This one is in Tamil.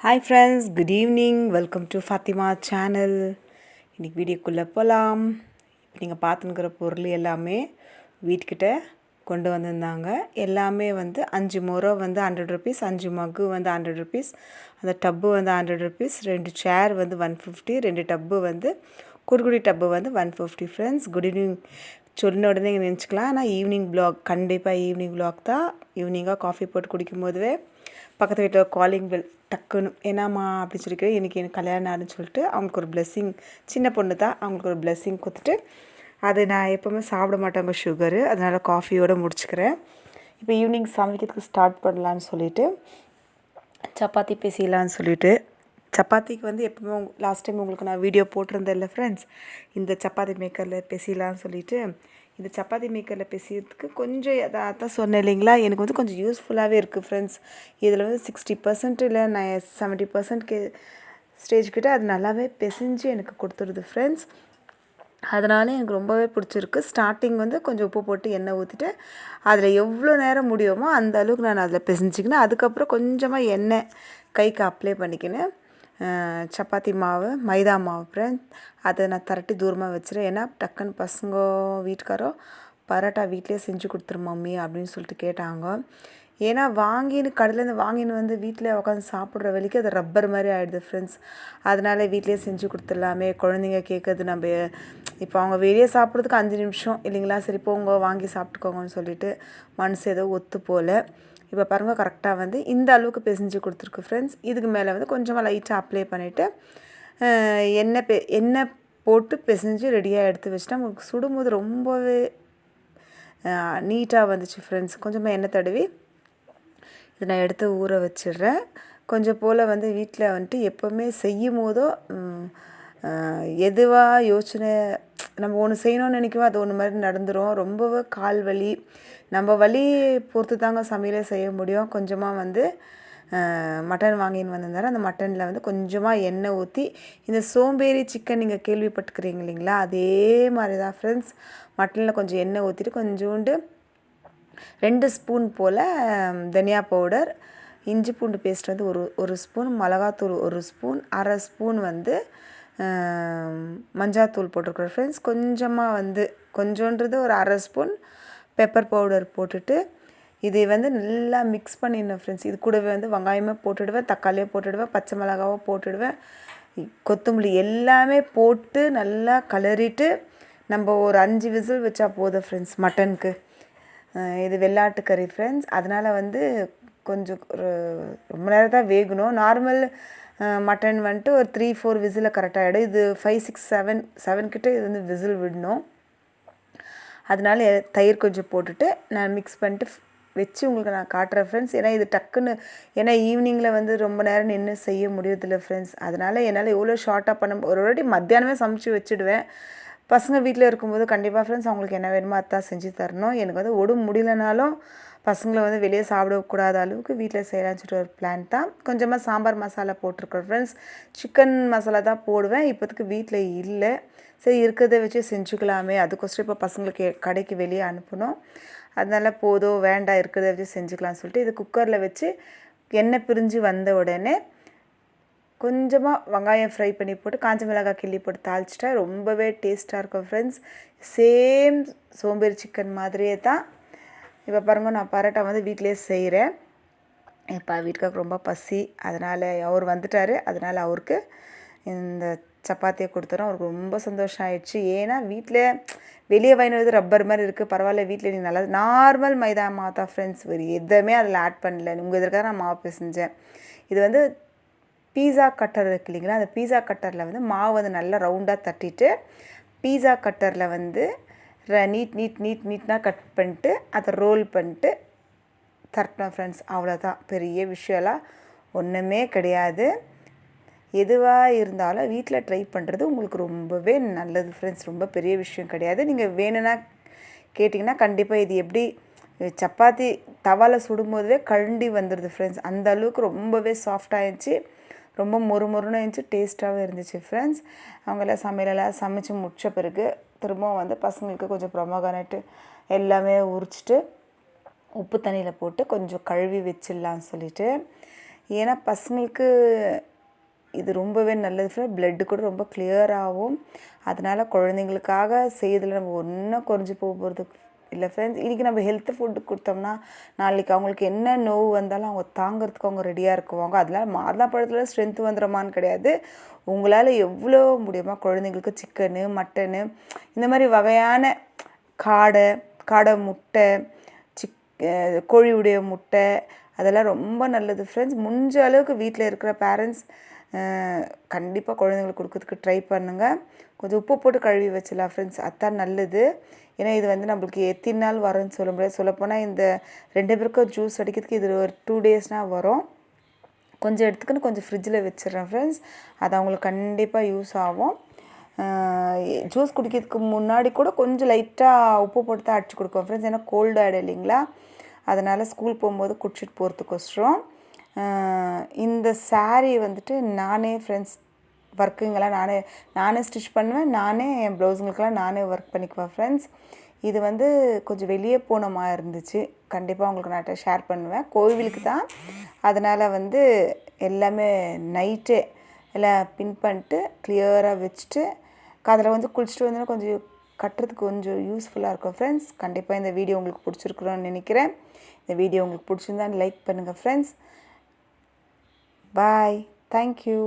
Hi friends, good evening. Welcome to Fathima channel. இன்றைக்கி வீடியோக்குள்ளே போகலாம். இப்போ நீங்கள் பார்த்துங்கிற பொருள் எல்லாமே வீட்டுக்கிட்ட கொண்டு வந்திருந்தாங்க. எல்லாமே வந்து 5 முறை வந்து 100 ருபீஸ், 5 மக்கு வந்து 100 ருபீஸ், அந்த டப்பு வந்து 100 ருபீஸ், 2 சேர் வந்து 150, 2 டப்பு வந்து குடுகுடி டப்பு வந்து 150. ஃப்ரெண்ட்ஸ், குட் ஈவினிங் சொன்ன உடனே நீங்கள் நினச்சிக்கலாம், ஆனால் ஈவினிங் வ்ளாக், கண்டிப்பாக ஈவினிங் வ்ளாக் தான். ஈவினிங்காக காஃபி போட்டு குடிக்கும் போதுவே பக்கத்து வீட்டில் காலிங் பெல் டக்குன்னு என்னம்மா அப்படின்னு சொல்லிட்டு இன்றைக்கி எனக்கு கல்யாணம் ஆகுன்னு சொல்லிட்டு அவங்களுக்கு ஒரு பிளெஸ்ஸிங், சின்ன பொண்ணு தான், அவங்களுக்கு ஒரு பிளெஸ்ஸிங் கொடுத்துட்டு அது நான் எப்போவுமே சாப்பிட மாட்டாங்க சுகரு, அதனால் காஃபியோடு முடிச்சுக்கிறேன். இப்போ ஈவினிங் சமைக்கிறதுக்கு ஸ்டார்ட் பண்ணலான்னு சொல்லிவிட்டு சப்பாத்தி பேசிடலான்னு சொல்லிவிட்டு சப்பாத்திக்கு வந்து எப்பவுமே லாஸ்ட் டைம் உங்களுக்கு நான் வீடியோ போட்டிருந்தேன் இல்லை ஃப்ரெண்ட்ஸ், இந்த சப்பாத்தி மேக்கரில் பேசிடலான்னு சொல்லிவிட்டு இந்த சப்பாத்தி மேக்கரில் பேசுகிறதுக்கு கொஞ்சம் அதான் சொன்னேன் இல்லைங்களா, எனக்கு வந்து கொஞ்சம் யூஸ்ஃபுல்லாகவே இருக்குது ஃப்ரெண்ட்ஸ். இதில் வந்து 60% இல்லை 70% ஸ்டேஜ்கிட்ட அது நல்லாவே பிசைஞ்சு எனக்கு கொடுத்துருது ஃப்ரெண்ட்ஸ். அதனால் எனக்கு ரொம்பவே பிடிச்சிருக்கு. ஸ்டார்டிங் வந்து கொஞ்சம் உப்பு போட்டு எண்ணெய் ஊற்றிட்டு அதில் எவ்வளோ நேரம் முடியுமோ அந்த அளவுக்கு நான் அதில் பிசைஞ்சிக்கினேன். அதுக்கப்புறம் கொஞ்சமாக எண்ணெய் கைக்கு அப்ளை பண்ணிக்கினேன். சப்பாத்தி மாவு, மைதா மாவு ஃப்ரெண்ட்ஸ், அதை நான் திரட்டி தூரமாக வச்சுருவேன். ஏன்னா டக்குன்னு பசங்க வீட்டுக்காரோ பரோட்டா வீட்டிலே செஞ்சு கொடுத்துரு மம்மி அப்படின்னு சொல்லிட்டு கேட்டாங்க. ஏன்னா கடையிலேருந்து வாங்கின்னு வந்து வீட்டில் உட்காந்து சாப்பிட்ற வரைக்கும் அது ரப்பர் மாதிரி ஆகிடுது ஃப்ரெண்ட்ஸ். அதனால் வீட்டிலே செஞ்சு கொடுத்துடலாமே, குழந்தைங்க கேட்குறது நம்ம இப்போ அவங்க வெளியே சாப்பிட்றதுக்கு 5 நிமிஷம் இல்லைங்களா, சரி போங்க வாங்கி சாப்பிட்டுக்கோங்கன்னு சொல்லிவிட்டு மனசு ஏதோ ஒத்து போல். இப்போ பாருங்கள், கரெக்டாக வந்து இந்த அளவுக்கு பிசைஞ்சு கொடுத்துருக்கு ஃப்ரெண்ட்ஸ். இதுக்கு மேலே வந்து கொஞ்சமாக லைட்டாக அப்ளை பண்ணிவிட்டு எண்ணெய் போட்டு பிசைஞ்சு ரெடியாக எடுத்து வச்சுட்டா உங்களுக்கு சுடும்போது ரொம்பவே நீட்டாக வந்துச்சு ஃப்ரெண்ட்ஸ். கொஞ்சமாக எண்ணெய் தடவி இதை நான் எடுத்து ஊற வச்சிடுறேன். கொஞ்சம் போல் வந்து வீட்டில் வந்துட்டு எப்போவுமே செய்யும் போதோ எதுவாக யோசனை நம்ம ஒன்று செய்யணும்னு நினைக்குவோம், அது ஒன்று மாதிரி நடந்துடும். ரொம்பவே கால் வலி, நம்ம வலி பொறுத்து தாங்க சமையலே செய்ய முடியும். கொஞ்சமாக வந்து மட்டன் வாங்கின்னு வந்திருந்தாரு. அந்த மட்டனில் வந்து கொஞ்சமாக எண்ணெய் ஊற்றி இந்த சோம்பேறி சிக்கன் நீங்கள் கேள்விப்பட்டுக்கிறீங்க இல்லைங்களா, அதே மாதிரி தான் ஃப்ரெண்ட்ஸ். மட்டனில் கொஞ்சம் எண்ணெய் ஊற்றிட்டு கொஞ்சோண்டு 2 ஸ்பூன் போல் தனியா பவுடர், இஞ்சி பூண்டு பேஸ்ட் வந்து ஒரு ஸ்பூன், மிளகாத்தூள் 1 ஸ்பூன், 1/2 ஸ்பூன் வந்து மஞ்சாத்தூள் போட்டிருக்குறேன் ஃப்ரெண்ட்ஸ். கொஞ்சமாக வந்து கொஞ்சோன்றது ஒரு 1/2 ஸ்பூன் பெப்பர் பவுடர் போட்டுட்டு இதை வந்து நல்லா மிக்ஸ் பண்ணிடணும் ஃப்ரெண்ட்ஸ். இது கூடவே வந்து வெங்காயமே போட்டுடுவேன், தக்காளியே போட்டுடுவேன், பச்சை மிளகாவோ போட்டுடுவேன், கொத்தமல்லி எல்லாமே போட்டு நல்லா கலரிட்டு நம்ம ஒரு 5 விசில் வச்சா போதும் ஃப்ரெண்ட்ஸ் மட்டனுக்கு. இது வெள்ளாட்டு கறி ஃப்ரெண்ட்ஸ், அதனால் வந்து கொஞ்சம் ரொம்ப நேரம் தான் வேகணும். நார்மல் மட்டன் வந்துட்டு ஒரு 3-4 விசில் கரெக்டாகிடும். இது 5, 6, 7 கிட்ட இது வந்து விசில் விடணும். அதனால தயிர் கொஞ்சம் போட்டுட்டு நான் மிக்ஸ் பண்ணிட்டு வச்சு உங்களுக்கு நான் காட்டுறேன் ஃப்ரெண்ட்ஸ். ஏன்னா இது டக்குன்னு, ஏன்னா ஈவினிங்கில் வந்து ரொம்ப நேரம் நின்று செய்ய முடியறதில்ல ஃப்ரெண்ட்ஸ். அதனால் என்னால் எவ்வளோ ஷார்ட்டாக ஒரு வாட்டி மத்தியானமே சமைச்சு வச்சுடுவேன். பசங்க வீட்டில் இருக்கும்போது கண்டிப்பாக ஃப்ரெண்ட்ஸ் அவங்களுக்கு என்ன வேணுமோ அதான் செஞ்சு தரணும். எனக்கு வந்து உடம்பு முடியலனாலும் பசங்களை வந்து வெளியே சாப்பிடக்கூடாத அளவுக்கு வீட்டில் செய்யலான்னு சொல்லிட்டு ஒரு பிளான் தான். கொஞ்சமாக சாம்பார் மசாலா போட்டிருக்கேன் ஃப்ரெண்ட்ஸ். சிக்கன் மசாலா தான் போடுவேன், இப்போதுக்கு வீட்டில் இல்லை. சரி இருக்கிறத வச்சு செஞ்சுக்கலாமே, அதுக்கோசரம் இப்போ பசங்களுக்கு கடைக்கு வெளியே அனுப்பணும். அதனால் போதும் வேண்டாம் இருக்கிறத வச்சு செஞ்சுக்கலாம்னு சொல்லிட்டு இது குக்கரில் வச்சு எண்ணெய் பிரிஞ்சு வந்த உடனே கொஞ்சமாக வெங்காயம் ஃப்ரை பண்ணி போட்டு காஞ்ச மிளகாய் கிள்ளி போட்டு தாளிச்சிட்டா ரொம்பவே டேஸ்ட்டாக இருக்கும் ஃப்ரெண்ட்ஸ். சேம் சோம்பேறி சிக்கன் மாதிரியே தான். இப்போ பாருங்கள், நான் பரோட்டா வந்து வீட்டிலே செய்கிறேன். இப்போ வீட்டுக்காருக்கு ரொம்ப பசி, அதனால் அவர் வந்துட்டார். அதனால் அவருக்கு இந்த சப்பாத்தியை கொடுத்துறோம். அவருக்கு ரொம்ப சந்தோஷம் ஆயிடுச்சு. ஏன்னா வீட்டில் வெளியே வாங்கினது ரப்பர் மாதிரி இருக்குது, பரவாயில்ல வீட்டில் நீ நல்லா நார்மல் மைதா மாவு தான் ஃப்ரெண்ட்ஸ், ஒரு எதுவுமே அதில் ஆட் பண்ணல. உங்கள் எதிர்க்காக நான் மாவு பிசைஞ்சேன். இது வந்து பீஸா கட்டர் இருக்கு இல்லைங்களா, அந்த பீஸா கட்டரில் வந்து மாவு வந்து நல்லா ரவுண்டாக தட்டிட்டு பீஸா கட்டரில் வந்து நீட்னாக கட் பண்ணிட்டு அதை ரோல் பண்ணிட்டு தரட்டோம் ஃப்ரெண்ட்ஸ். அவ்வளோதான், பெரிய விஷயம்லாம் ஒன்றுமே கிடையாது. எதுவாக இருந்தாலும் வீட்டில் ட்ரை பண்ணுறது உங்களுக்கு ரொம்பவே நல்லது ஃப்ரெண்ட்ஸ், ரொம்ப பெரிய விஷயம் கிடையாது. நீங்கள் வேணும்னா கேட்டிங்கன்னா கண்டிப்பாக இது எப்படி சப்பாத்தி தவாவில் சுடும்போதுவே கழண்டி வந்துடுது ஃப்ரெண்ட்ஸ். அந்த அளவுக்கு ரொம்பவே சாஃப்டாகிடுச்சு, ரொம்ப மொறுமொறுன்னு இருந்துச்சு, டேஸ்ட்டாகவும் இருந்துச்சு ஃப்ரெண்ட்ஸ். அவங்களாம் சமையலெல்லாம் சமைச்சு முடித்த பிறகு திரும்பவும் வந்து பசங்களுக்கு கொஞ்சம் ப்ரொமோகனேட்டு எல்லாமே உரிச்சிட்டு உப்பு தண்ணியில் போட்டு கொஞ்சம் கழுவி வச்சிடலான்னு சொல்லிவிட்டு ஏன்னா பசங்களுக்கு இது ரொம்பவே நல்லது ஃப்ரெண்ட். பிளட்டு கூட ரொம்ப கிளியராகும். அதனால் குழந்தைங்களுக்காக செய்யறதுல நம்ம ஒன்றும் குறைஞ்சி போகிறது இல்லை ஃப்ரெண்ட்ஸ். இன்றைக்கி நம்ம ஹெல்த்து ஃபுட்டு கொடுத்தோம்னா நாளைக்கு அவங்களுக்கு என்ன நோவு வந்தாலும் அவங்க தாங்கிறதுக்கு அவங்க ரெடியாக இருக்குவாங்க. அதனால் மாதுளம்பழத்தில் ஸ்ட்ரென்த்து வந்துடுமான்னு கிடையாது. உங்களால் எவ்வளோ முடியுமோ குழந்தைங்களுக்கு சிக்கனு, மட்டனு, இந்த மாதிரி வகையான காடை முட்டை, கோழியுடைய முட்டை, அதெல்லாம் ரொம்ப நல்லது ஃப்ரெண்ட்ஸ். முடிஞ்ச அளவுக்கு வீட்டில் இருக்கிற பேரண்ட்ஸ் கண்டிப்பாக குழந்தைங்களுக்கு கொடுக்கறதுக்கு ட்ரை பண்ணுங்கள். கொஞ்சம் உப்பு போட்டு கழுவி வச்சிடலாம் ஃப்ரெண்ட்ஸ், அதுதான் நல்லது. ஏன்னா இது வந்து நம்மளுக்கு எத்தனை நாள் வரும்னு சொல்ல முடியாது. சொல்லப்போனால் இந்த 2 பேருக்கும் ஜூஸ் அடிக்கிறதுக்கு இது ஒரு 2 டேஸ்னால் வரும். கொஞ்சம் எடுத்துக்கின்னு கொஞ்சம் ஃப்ரிட்ஜில் வச்சிடுறேன் ஃப்ரெண்ட்ஸ். அது அவங்களுக்கு கண்டிப்பாக யூஸ் ஆகும். ஜூஸ் குடிக்கிறதுக்கு முன்னாடி கூட கொஞ்சம் லைட்டாக உப்பு போட்டு தான் அடிச்சு கொடுப்போம் ஃப்ரெண்ட்ஸ். ஏன்னா கோல்டு ஆகிடும் இல்லைங்களா, அதனால் ஸ்கூல் போகும்போது குடிச்சிட்டு போகிறதுக்கோசரம். இந்த சாரீ வந்துட்டு நானே ஃப்ரெண்ட்ஸ் ஒர்க்குங்கெல்லாம் நானே ஸ்டிச் பண்ணுவேன். நானே என் ப்ளவுஸுங்களுக்கெல்லாம் நானே ஒர்க் பண்ணிக்குவேன் ஃப்ரெண்ட்ஸ். இது வந்து கொஞ்சம் வெளியே போன இருந்துச்சு. கண்டிப்பாக உங்களுக்கு நான் ஷேர் பண்ணுவேன். கோவிலுக்கு தான். அதனால் வந்து எல்லாமே நைட்டே எல்லாம் பின் பண்ணிட்டு கிளியராக வச்சுட்டு அதில் வந்து குளிச்சுட்டு வந்தோன்னா கொஞ்சம் கட்டுறதுக்கு கொஞ்சம் யூஸ்ஃபுல்லாக இருக்கும் ஃப்ரெண்ட்ஸ். கண்டிப்பாக இந்த வீடியோ உங்களுக்கு பிடிச்சிருக்குறோன்னு நினைக்கிறேன். இந்த வீடியோ உங்களுக்கு பிடிச்சிருந்தா லைக் பண்ணுங்கள் ஃப்ரெண்ட்ஸ். பாய். தேங்க்யூ.